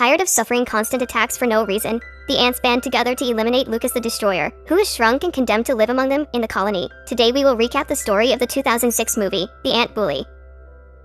Tired of suffering constant attacks for no reason, the ants band together to eliminate Lucas the Destroyer, who is shrunk and condemned to live among them in the colony. Today we will recap the story of the 2006 movie, The Ant Bully.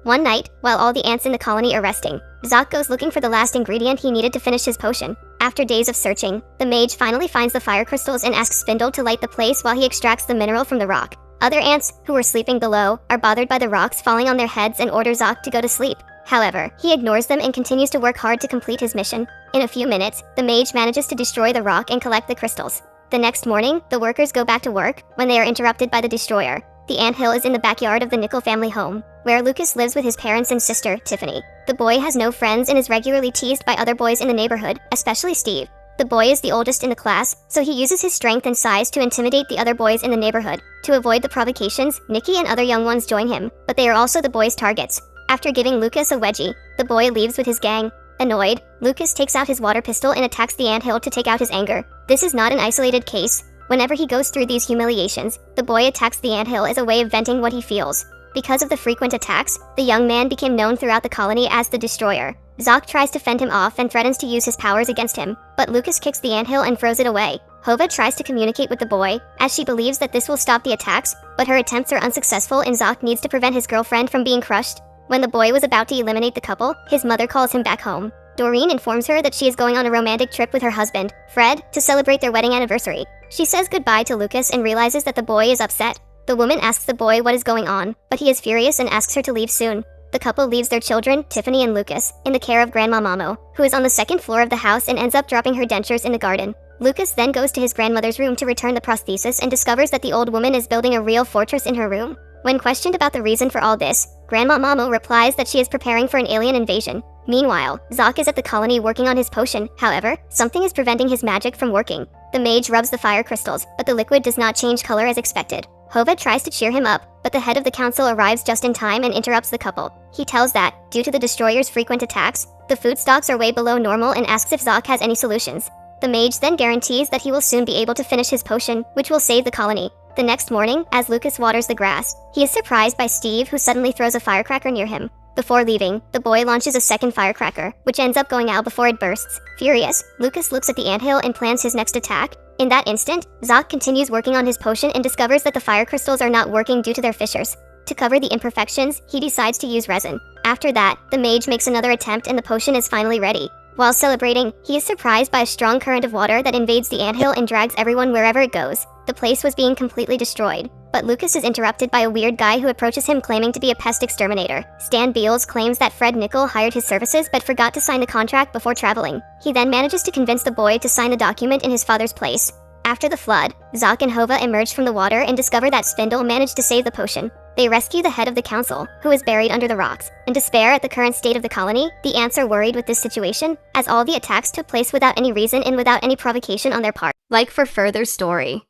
One night, while all the ants in the colony are resting, Zoc goes looking for the last ingredient he needed to finish his potion. After days of searching, the mage finally finds the fire crystals and asks Spindle to light the place while he extracts the mineral from the rock. Other ants, who were sleeping below, are bothered by the rocks falling on their heads and order Zoc to go to sleep. However, he ignores them and continues to work hard to complete his mission. In a few minutes, the mage manages to destroy the rock and collect the crystals. The next morning, the workers go back to work when they are interrupted by the destroyer. The anthill is in the backyard of the Nickel family home, where Lucas lives with his parents and sister, Tiffany. The boy has no friends and is regularly teased by other boys in the neighborhood, especially Steve. The boy is the oldest in the class, so he uses his strength and size to intimidate the other boys in the neighborhood. To avoid the provocations, Nikki and other young ones join him, but they are also the boys' targets. After giving Lucas a wedgie, the boy leaves with his gang. Annoyed, Lucas takes out his water pistol and attacks the anthill to take out his anger. This is not an isolated case. Whenever he goes through these humiliations, the boy attacks the anthill as a way of venting what he feels. Because of the frequent attacks, the young man became known throughout the colony as the Destroyer. Zoc tries to fend him off and threatens to use his powers against him, but Lucas kicks the anthill and throws it away. Hova tries to communicate with the boy, as she believes that this will stop the attacks, but her attempts are unsuccessful and Zoc needs to prevent his girlfriend from being crushed. When the boy was about to eliminate the couple, his mother calls him back home. Doreen informs her that she is going on a romantic trip with her husband, Fred, to celebrate their wedding anniversary. She says goodbye to Lucas and realizes that the boy is upset. The woman asks the boy what is going on, but he is furious and asks her to leave soon. The couple leaves their children, Tiffany and Lucas, in the care of Grandma Mamo, who is on the second floor of the house and ends up dropping her dentures in the garden. Lucas then goes to his grandmother's room to return the prosthesis and discovers that the old woman is building a real fortress in her room. When questioned about the reason for all this, Grandma Mamo replies that she is preparing for an alien invasion. Meanwhile, Zoc is at the colony working on his potion. However, something is preventing his magic from working. The mage rubs the fire crystals, but the liquid does not change color as expected. Hova tries to cheer him up, but the head of the council arrives just in time and interrupts the couple. He tells that, due to the destroyer's frequent attacks, the food stocks are way below normal and asks if Zoc has any solutions. The mage then guarantees that he will soon be able to finish his potion, which will save the colony. The next morning, as Lucas waters the grass, he is surprised by Steve, who suddenly throws a firecracker near him. Before leaving, the boy launches a second firecracker, which ends up going out before it bursts. Furious, Lucas looks at the anthill and plans his next attack. In that instant, Zoc continues working on his potion and discovers that the fire crystals are not working due to their fissures. To cover the imperfections, he decides to use resin. After that, the mage makes another attempt and the potion is finally ready. While celebrating, he is surprised by a strong current of water that invades the anthill and drags everyone wherever it goes. The place was being completely destroyed. But Lucas is interrupted by a weird guy who approaches him claiming to be a pest exterminator. Stan Beals claims that Fred Nickel hired his services but forgot to sign the contract before traveling. He then manages to convince the boy to sign the document in his father's place. After the flood, Zoc and Hova emerge from the water and discover that Spindle managed to save the potion. They rescue the head of the council, who is buried under the rocks. In despair at the current state of the colony, the ants are worried with this situation, as all the attacks took place without any reason and without any provocation on their part. Like for further story.